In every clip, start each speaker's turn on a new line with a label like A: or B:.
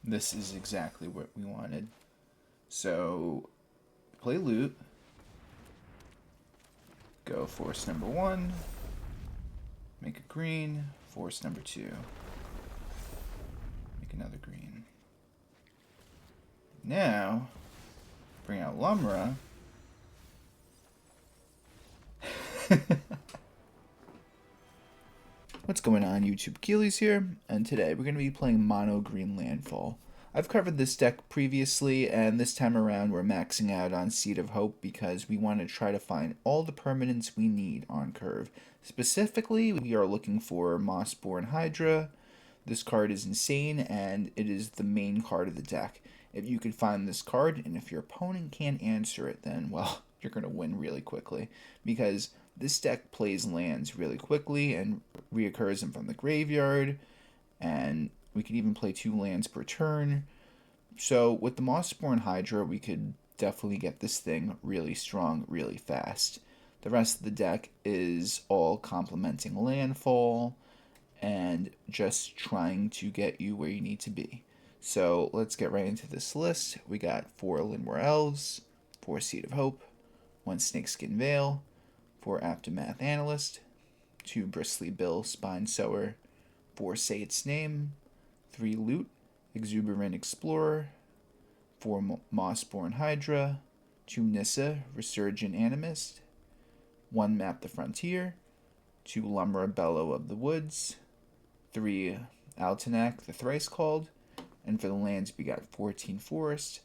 A: This is exactly what we wanted. So, play loot. Go force number 1. Make a green. Force number 2. Make another green. Now, bring out Lumra. What's going on, YouTube? Keely's here, and today we're going to be playing Mono Green Landfall. I've covered this deck previously, and this time around we're maxing out on Seed of Hope because we want to try to find all the permanents we need on curve. Specifically, we are looking for Mossborn Hydra. This card is insane, and it is the main card of the deck. If you can find this card, and if your opponent can't answer it, then, well, you're going to win really quickly, because this deck plays lands really quickly and reoccurs them from the graveyard, and we could even play 2 lands per turn. So with the Mossborn Hydra, we could definitely get this thing really strong, really fast. The rest of the deck is all complementing Landfall and just trying to get you where you need to be. So let's get right into this list. We got 4 Llanowar Elves, 4 Seed of Hope, 1 Snakeskin Veil, 4 Aftermath Analyst, 2 Bristly Bill Spine Sower, 4 Say Its Name, 3 Loot, Exuberant Explorer, 4 Mossborn Hydra, 2 Nissa, Resurgent Animist, 1 Map the Frontier, 2 Lumra Bellow of the Woods, 3 Altanak, the Thrice-Called, and for the lands we got 14 Forest,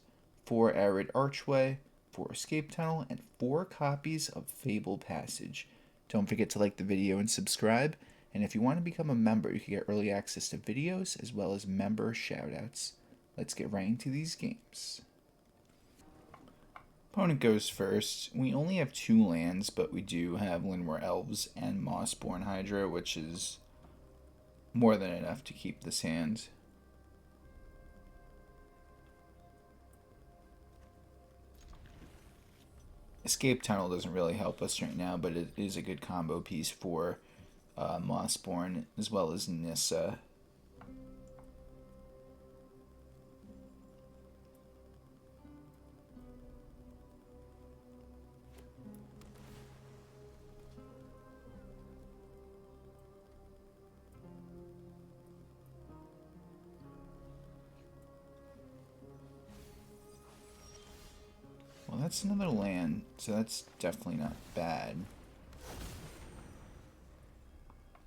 A: 4 Arid Archway, 4 Escape Tunnel, and 4 copies of Fabled Passage. Don't forget to like the video and subscribe, and if you want to become a member, you can get early access to videos as well as member shoutouts. Let's get right into these games. Opponent goes first. We only have 2 lands, but we do have Llanowar Elves and Mossborn Hydra, which is more than enough to keep this hand. Escape Tunnel doesn't really help us right now, but it is a good combo piece for Mossborn as well as Nissa. Well, that's another land, so that's definitely not bad.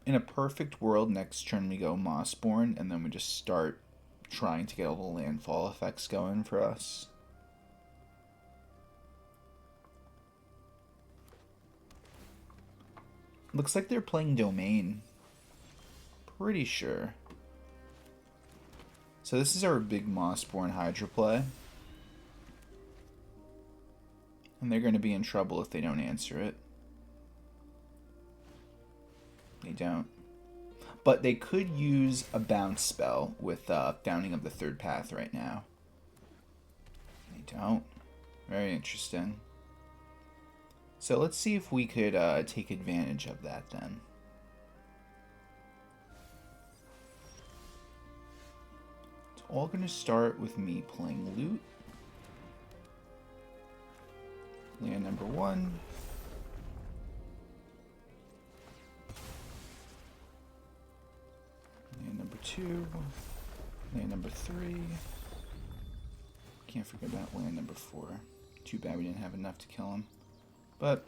A: In a perfect world, next turn we go Mossborn, and then we just start trying to get all the landfall effects going for us. Looks like they're playing Domain. Pretty sure. So this is our big Mossborn Hydra play. And they're going to be in trouble if they don't answer it. They don't. But they could use a bounce spell with Founding of the Third Path right now. They don't. Very interesting. So let's see if we could take advantage of that then. It's all going to start with me playing Loot. Land number 1. Land number 2. Land number 3. Can't forget about land number 4. Too bad we didn't have enough to kill him. But,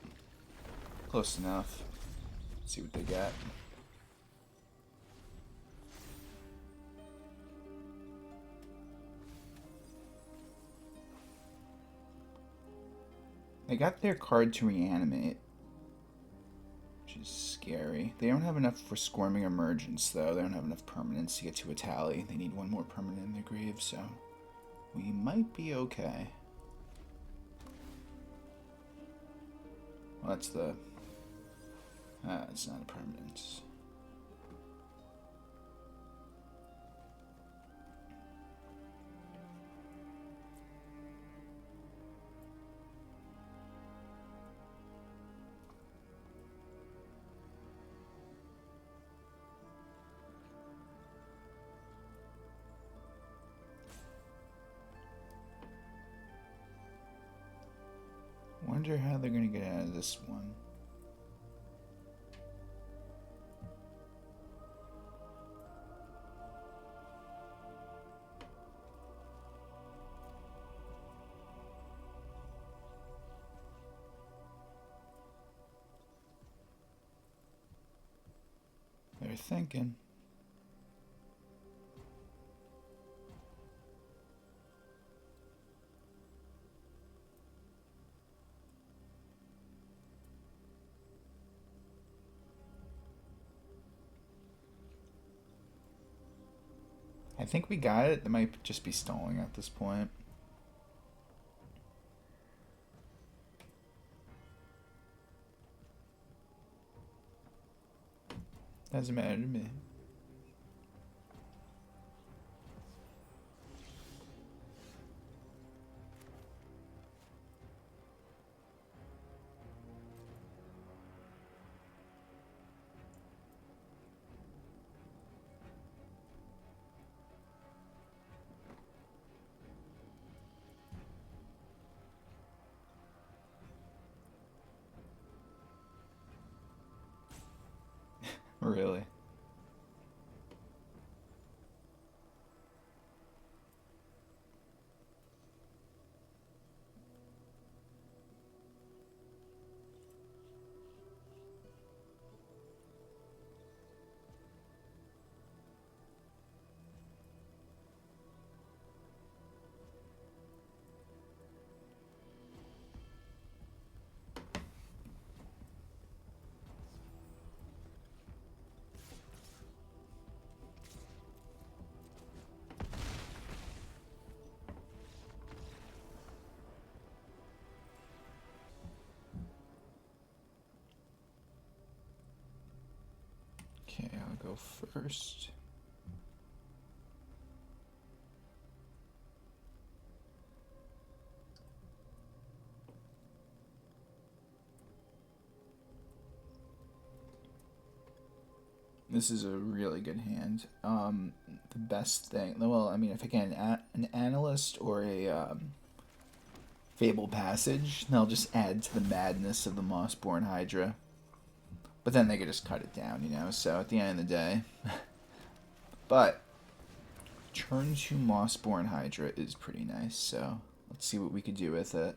A: close enough. Let's see what they got. They got their card to reanimate, which is scary. They don't have enough for Squirming Emergence, though. They don't have enough permanents to get to a tally. They need 1 more permanent in their grave, so we might be okay. Well, that's the... it's not a permanent. wonder how they're going to get out of this one. They're thinking. I think we got it. They might just be stalling at this point. Doesn't matter to me. Really? Okay, I'll go first. This is a really good hand. The best thing, well, I mean, if I get an Analyst or a Fabled Passage, they'll just add to the madness of the Mossborn Hydra. But then they could just cut it down, you know, so at the end of the day. But turn 2 Mossborn Hydra is pretty nice, so let's see what we could do with it.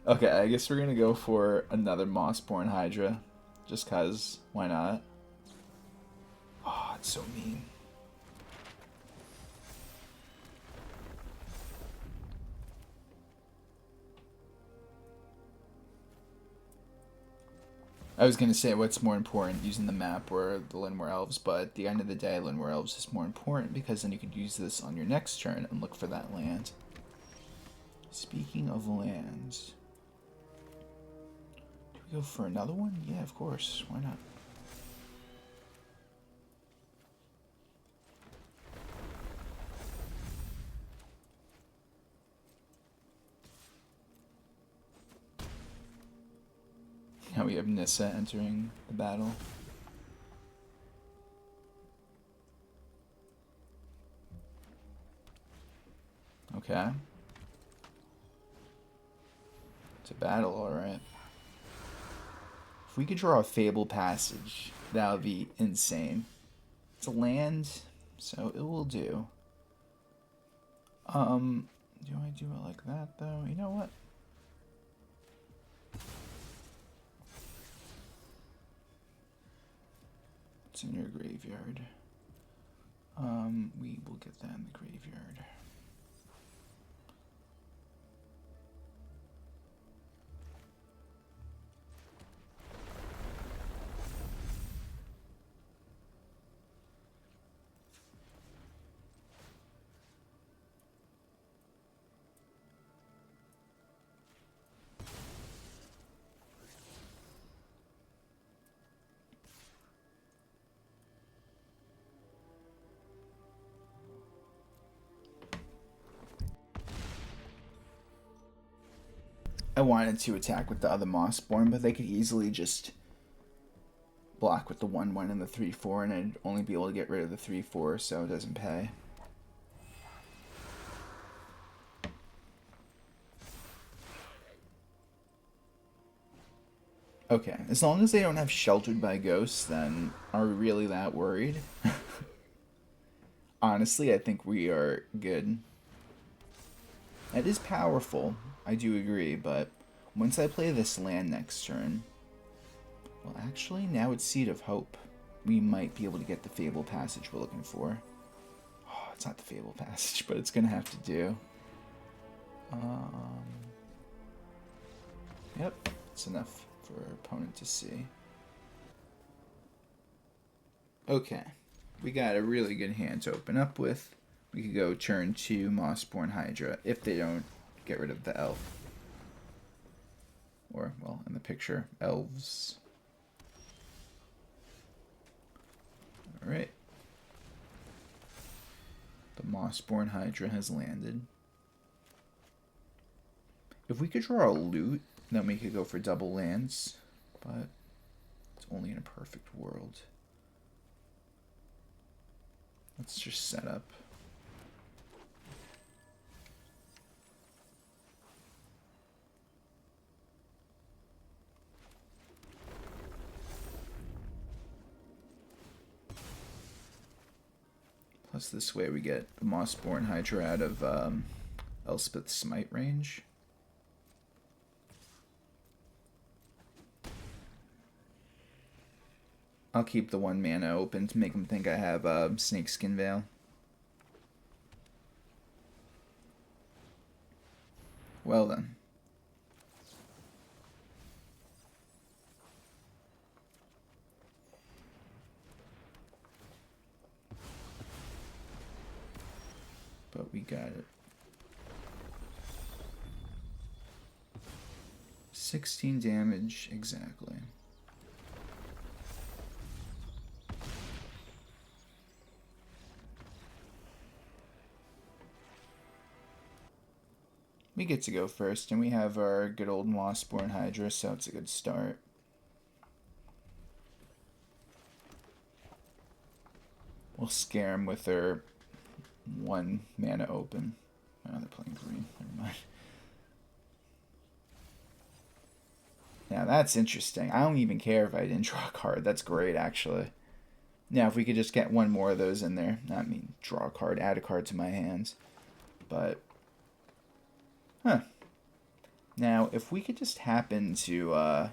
A: Okay, I guess we're gonna go for another Mossborn Hydra, just cause, why not? Oh, it's so mean. I was going to say what's more important, using the map or the Llanowar Elves, but at the end of the day, Llanowar Elves is more important because then you could use this on your next turn and look for that land. Speaking of lands, do we go for another one? Yeah, of course. Why not? Now we have Nissa entering the battle. Okay. It's a battle, alright. If we could draw a Fabled Passage, that would be insane. It's a land, so it will do. Do I do it like that, though? You know what? It's in your graveyard. We will get that in the graveyard. I wanted to attack with the other Mossborn, but they could easily just block with the 1/1 and the 3/4, and I'd only be able to get rid of the 3/4, so it doesn't pay. Okay, as long as they don't have Sheltered by Ghosts, then are we really that worried? Honestly, I think we are good. It is powerful, I do agree, but once I play this land next turn... Well, actually, now it's Seed of Hope. We might be able to get the Fabled Passage we're looking for. Oh, it's not the Fabled Passage, but it's going to have to do. Yep, it's enough for our opponent to see. Okay, we got a really good hand to open up with. We could go turn 2 Mossborn Hydra if they don't get rid of the elf. Or, well, in the picture, elves. Alright. The Mossborn Hydra has landed. If we could draw a loot, then we could go for double lands. But it's only in a perfect world. Let's just set up. Plus this way we get the Mossborn Hydra out of Elspeth's Smite range. I'll keep the 1 mana open to make him think I have Snakeskin Veil. Well then. But we got it. 16 damage, exactly. We get to go first, and we have our good old Mossborn Hydra, so it's a good start. We'll scare him with our 1 mana open. Oh, they're playing green. Never mind. Now that's interesting. I don't even care if I didn't draw a card. That's great, actually. Now, if we could just get 1 more of those in there. I mean, draw a card, add a card to my hands. But... Huh. Now, if we could just happen to,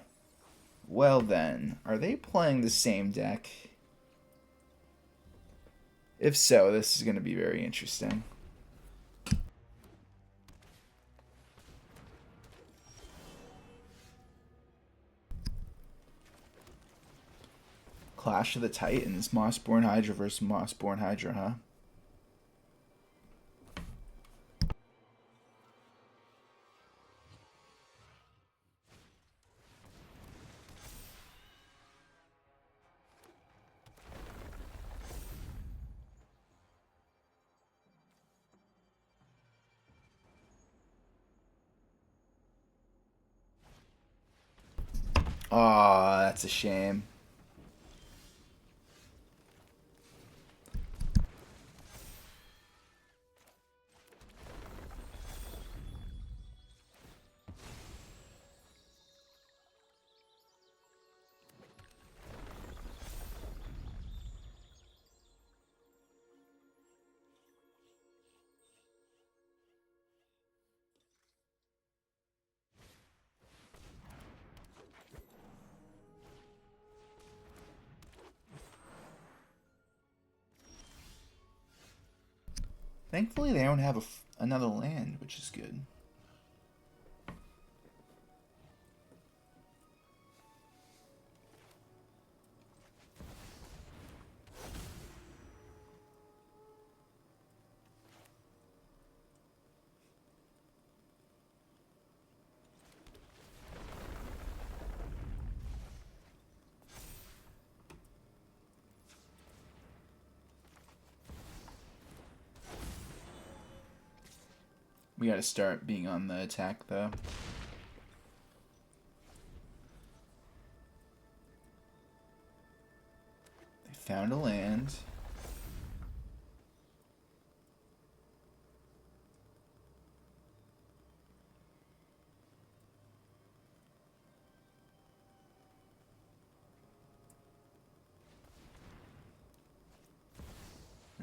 A: well then, are they playing the same deck? If so, this is going to be very interesting. Clash of the Titans, Mossborn Hydra versus Mossborn Hydra, huh? Aw, that's a shame. Thankfully, they don't have another land, which is good. We gotta start being on the attack, though. They found a land.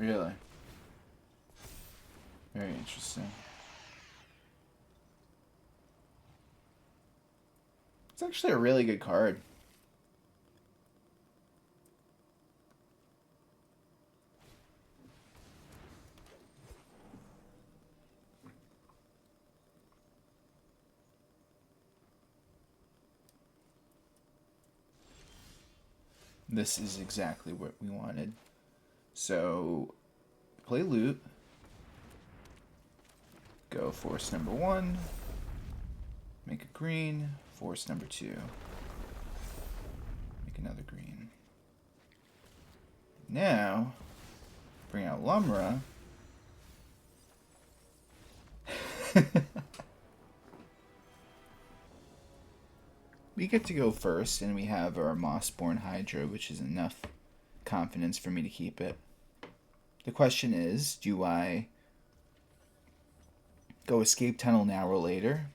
A: Really? Very interesting. It's actually a really good card. This is exactly what we wanted. So, play loot. Go force number 1. Make a green. Force number 2. Make another green. Now, bring out Lumra. We get to go first, and we have our Mossborn Hydra, which is enough confidence for me to keep it. The question is, do I go Escape Tunnel now or later?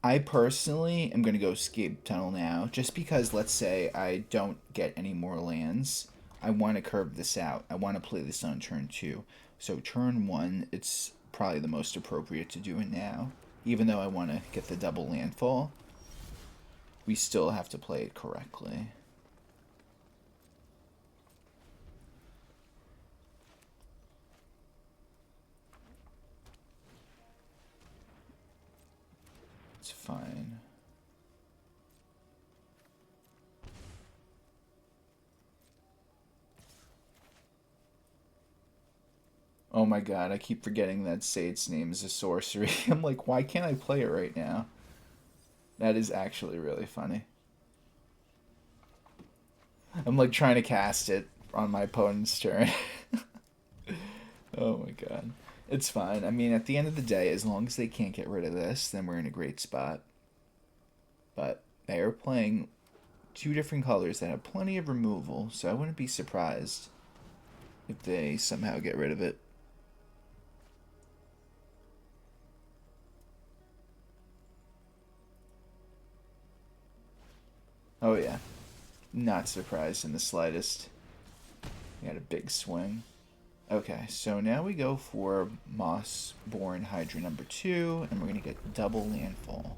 A: I personally am going to go Escape Tunnel now, just because, let's say, I don't get any more lands. I want to curve this out. I want to play this on turn 2. So turn 1, it's probably the most appropriate to do it now. Even though I want to get the double landfall, we still have to play it correctly. It's fine. Oh my god, I keep forgetting that Sade's name is a sorcery. I'm like, why can't I play it right now? That is actually really funny. I'm like trying to cast it on my opponent's turn. Oh my god. It's fine. I mean, at the end of the day, as long as they can't get rid of this, then we're in a great spot. But they are playing 2 different colors that have plenty of removal, so I wouldn't be surprised if they somehow get rid of it. Oh yeah, not surprised in the slightest. He had a big swing. Okay, so now we go for Mossborn Hydra number 2, and we're going to get double landfall.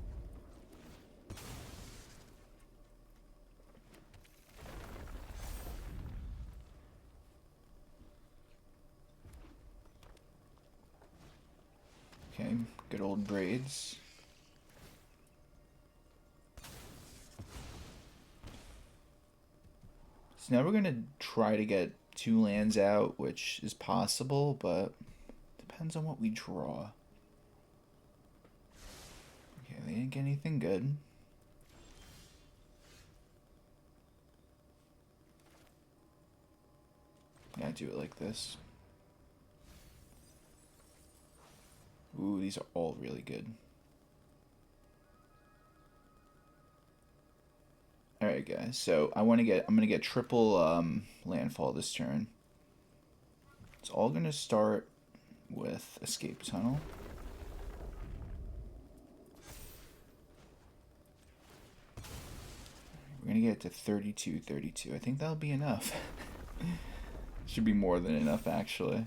A: Okay, good old braids. So now we're going to try to get 2 lands out, which is possible, but depends on what we draw. Okay, they didn't get anything good. Yeah, do it like this. Ooh, these are all really good. Alright guys, so I'm gonna get triple landfall this turn. It's all gonna start with Escape Tunnel. We're gonna get to 32. I think that'll be enough. Should be more than enough actually.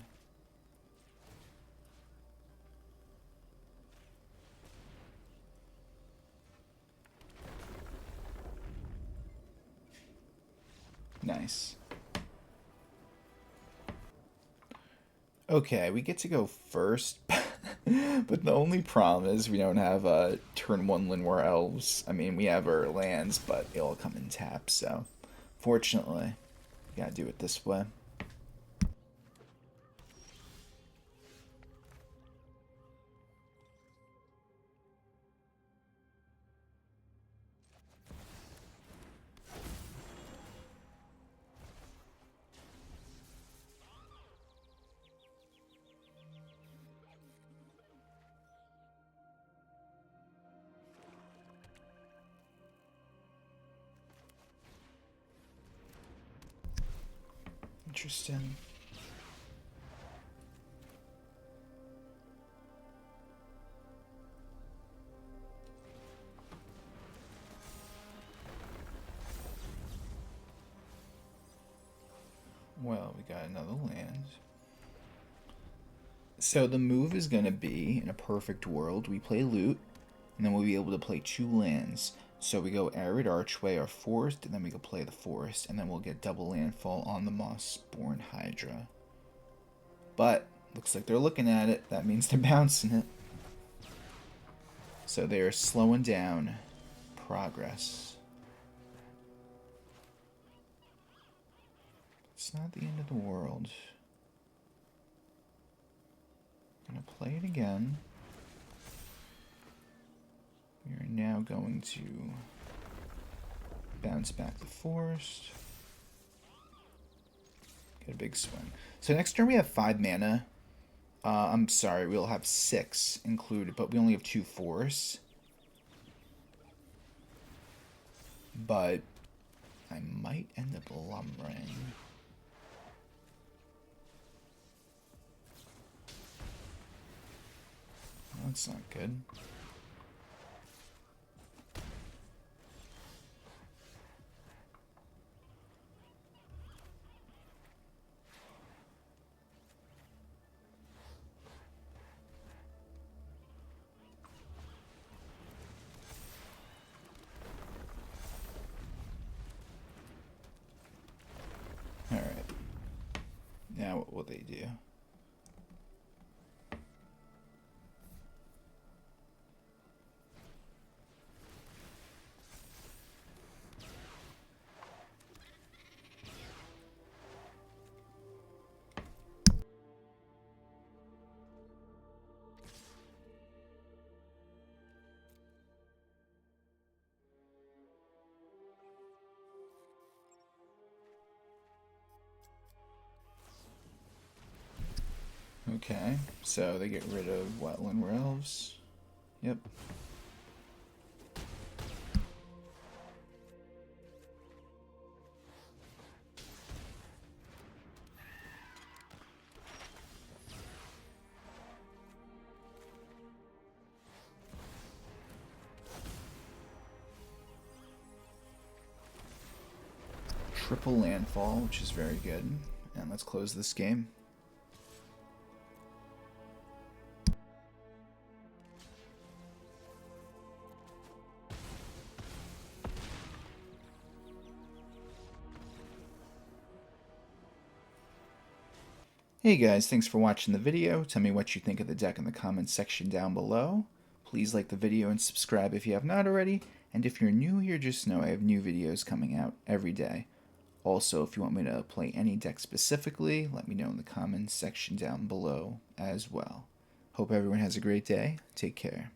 A: Nice. Okay, we get to go first, but the only problem is we don't have turn 1 Llanowar Elves. I mean, we have our lands, but they all come in tap, so fortunately, we gotta do it this way. Interesting. Well, we got another land. So the move is going to be, in a perfect world, we play loot, and then we'll be able to play 2 lands. So we go Arid Archway, our forest, and then we can play the forest, and then we'll get double landfall on the Mossborn Hydra. But, looks like they're looking at it. That means they're bouncing it. So they're slowing down progress. It's not the end of the world. I'm going to play it again. We are now going to bounce back the forest. Get a big swing. So next turn we have 5 mana. I'm sorry, we'll have 6 included, but we only have 2 forests. But I might end up Lumraing. That's not good. Alright. Now what will they do? Okay, so they get rid of what, Llanowar Elves? Yep. Triple landfall, which is very good. And let's close this game. Hey guys, thanks for watching the video. Tell me what you think of the deck in the comments section down below. Please like the video and subscribe if you have not already. And if you're new here, just know I have new videos coming out every day. Also, if you want me to play any deck specifically, let me know in the comments section down below as well. Hope everyone has a great day. Take care.